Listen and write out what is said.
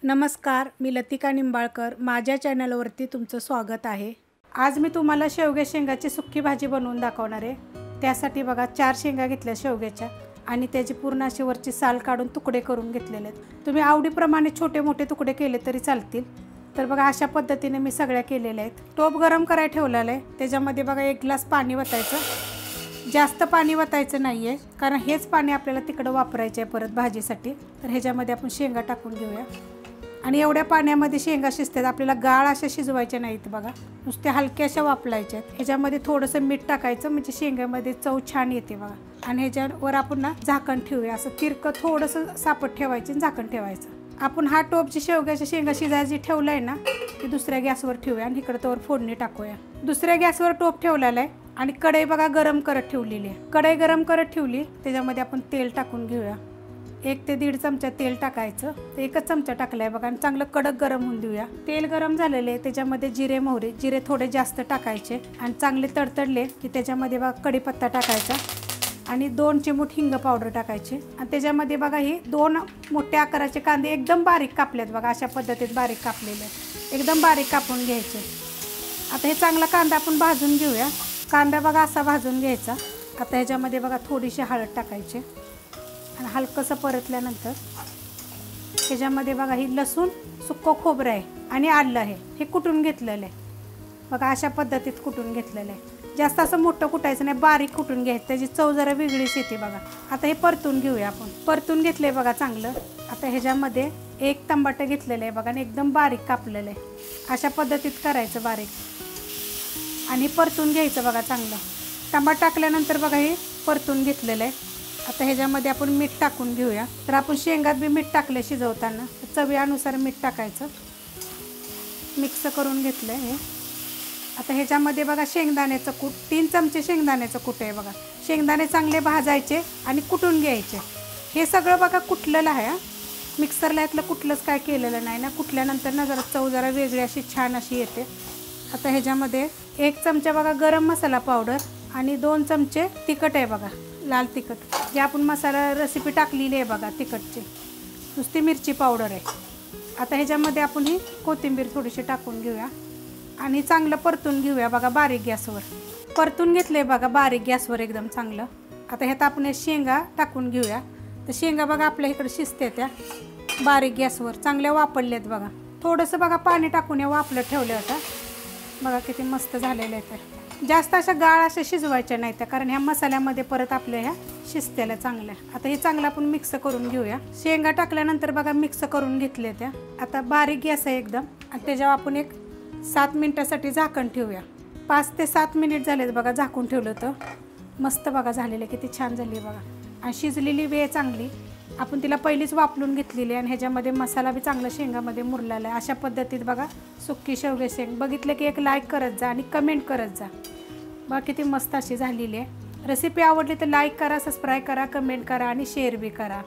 नमस्कार, मी लतिका निंबाळकर. माझ्या चॅनलवरती तुमचं स्वागत आहे. आज मी तुम्हाला शेवग्या शेंगाची सुक्की भाजी बनवून दाखवणार आहे. त्यासाठी बघा 4 शेंगा घेतल्या शेवग्याच्या आणि त्याची पूर्ण अशी वरची साल काढून तुकडे करून घेतलेले आहेत. तुम्ही आवडीप्रमाणे छोटे मोठे तुकडे केले तरी चालतील. तर बघा अशा पद्धतीने मी सगळ्या केलेल्या आहेत. टोप गरम करायला ठेवलेला आहे. त्याच्यामध्ये बघा 1 ग्लास पाणी वतायचं. जास्त पाणी वतायचं नाही आहे, कारण हेच पाणी आपल्याला तिकडं वापरायचं आहे परत भाजीसाठी. तर ह्याच्यामध्ये आपण शेंगा टाकून घेऊया. आणि एवढ्या पाण्यामध्ये शेंगा शिजतात. आपल्याला गाळ अशा शिजवायच्या नाहीत बघा, नुसत्या हलक्याशा वापरायच्या आहेत. ह्याच्यामध्ये थोडंसं मीठ टाकायचं, म्हणजे शेंगामध्ये चव छान येते बघा. आणि ह्याच्यावर आपण ना झाकण ठेवूया. असं तिरकं थोडंसं सापट ठेवायचं आणि झाकण ठेवायचं. आपण हा टोप जी शेवग्याच्या शेंगा शिजायची ठेवलाय ना, ती दुसऱ्या गॅसवर ठेवूया आणि इकडं तोवर फोडणी टाकूया. दुसऱ्या गॅसवर टोप ठेवलेला आहे आणि कढई बघा गरम करत ठेवलेली आहे. कढई गरम करत ठेवली, त्याच्यामध्ये आपण तेल टाकून घेऊया. 1 ते 1.5 चमचा तेल टाकायचं. 1च चमचा टाकलाय बघा आणि चांगलं कडक गरम होऊन देऊया. तेल गरम झालेले आहे, त्याच्यामध्ये जिरे मोहरी, जिरे थोडे जास्त टाकायचे आणि चांगले तडतडले की त्याच्यामध्ये बघा कढीपत्ता टाकायचा आणि 2 चिमूट हिंग पावडर टाकायचे. आणि त्याच्यामध्ये बघा हे 2 मोठ्या आकाराचे कांदे एकदम बारीक कापलेत बघा. अशा पद्धतीत बारीक कापलेले, एकदम बारीक कापून घ्यायचे. आता हे चांगला कांदा आपण भाजून घेऊया. कांदा बघा असा भाजून घ्यायचा. आता ह्याच्यामध्ये बघा थोडीशी हळद टाकायची आणि हलकंसं परतल्यानंतर ह्याच्यामध्ये बघा ही लसूण, सुक्कं खोबरं आहे आणि आलं आहे, हे कुटून घेतलेलं आहे बघा. अशा पद्धतीत कुटून घेतलेलं आहे. जास्त असं मोठं कुटायचं नाही, बारीक कुटून घ्यायचं. त्याची चव जरा वेगळीच येते बघा. आता हे परतून घेऊया आपण. परतून घेतलं आहे बघा चांगलं. आता ह्याच्यामध्ये 1 टमाटर घेतलेलं आहे बघा आणि एकदम बारीक कापलेलं आहे. अशा पद्धतीत करायचं बारीक आणि परतून घ्यायचं बघा चांगलं. टमाटर टाकल्यानंतर बघा हे परतून घेतलेलं आहे. आता ह्याच्यामध्ये आपण मीठ टाकून घेऊया. तर आपण शेंगात बी मीठ टाकलं शिजवताना, चवीनुसार मीठ टाकायचं. मिक्स करून घेतलं आहे हे. आता ह्याच्यामध्ये बघा शेंगदाण्याचं कूट, 3 चमचे शेंगदाण्याचं कूट आहे बघा. शेंगदाणे चांगले भाजायचे आणि कुटून घ्यायचे. हे सगळं बघा कुटलेलं आहे. मिक्सरला यातलं कुठलंच काय केलेलं नाही ना. कुटल्यानंतर ना जरा चव जरा वेगळी अशी छान अशी येते. आता ह्याच्यामध्ये 1 चमचा बघा गरम मसाला पावडर आणि 2 चमचे तिखट आहे बघा, लाल तिखट. जे आपण मसाला रेसिपी टाकलेली आहे बघा तिखटची. नुसती मिरची पावडर आहे. आता ह्याच्यामध्ये आपण ही कोथिंबीर थोडीशी टाकून घेऊया आणि चांगलं परतून घेऊया बघा बारीक गॅसवर. परतून घेतले बघा बारीक गॅसवर एकदम चांगलं. आता ह्यात आपण शेंगा टाकून घेऊया. तर शेंगा बघा आपल्या इकडे शिजते त्या बारीक गॅसवर चांगल्या वापरल्यात बघा. थोडंसं बघा पाणी टाकून या वापरलं ठेवलं होतं बघा. किती मस्त झालेलं आहे. तर जास्त अशा गाळ अशा शिजवायच्या नाही त्या, कारण ह्या मसाल्यामध्ये परत आपल्या ह्या शिजतेल्या चांगल्या. आता हे चांगलं आपण मिक्स करून घेऊया. शेंगा टाकल्यानंतर बघा मिक्स करून घेतले त्या. आता बारीक गॅस आहे एकदम आणि त्याच्यावर आपण 7 मिनिटासाठी झाकण ठेवूया. 5 ते 7 मिनिट झालेत बघा झाकून ठेवलं होतं. मस्त बघा झालेलं, किती छान झाली बघा. आणि शिजलेली वेळ चांगली. आपण तिला पहिलीच वापरून घेतलेली आणि ह्याच्यामध्ये मसाला बी चांगला शेंगामध्ये मुरलेला आहे. अशा पद्धतीत बघा सुक्की शेवगे शेंग. बघितलं की एक लाईक करत जा आणि कमेंट करत जा बघा. किती मस्त अशी झालेली आहे. रेसिपी आवडली तर लाईक करा, सबस्क्राईब करा, कमेंट करा आणि शेअर बी करा.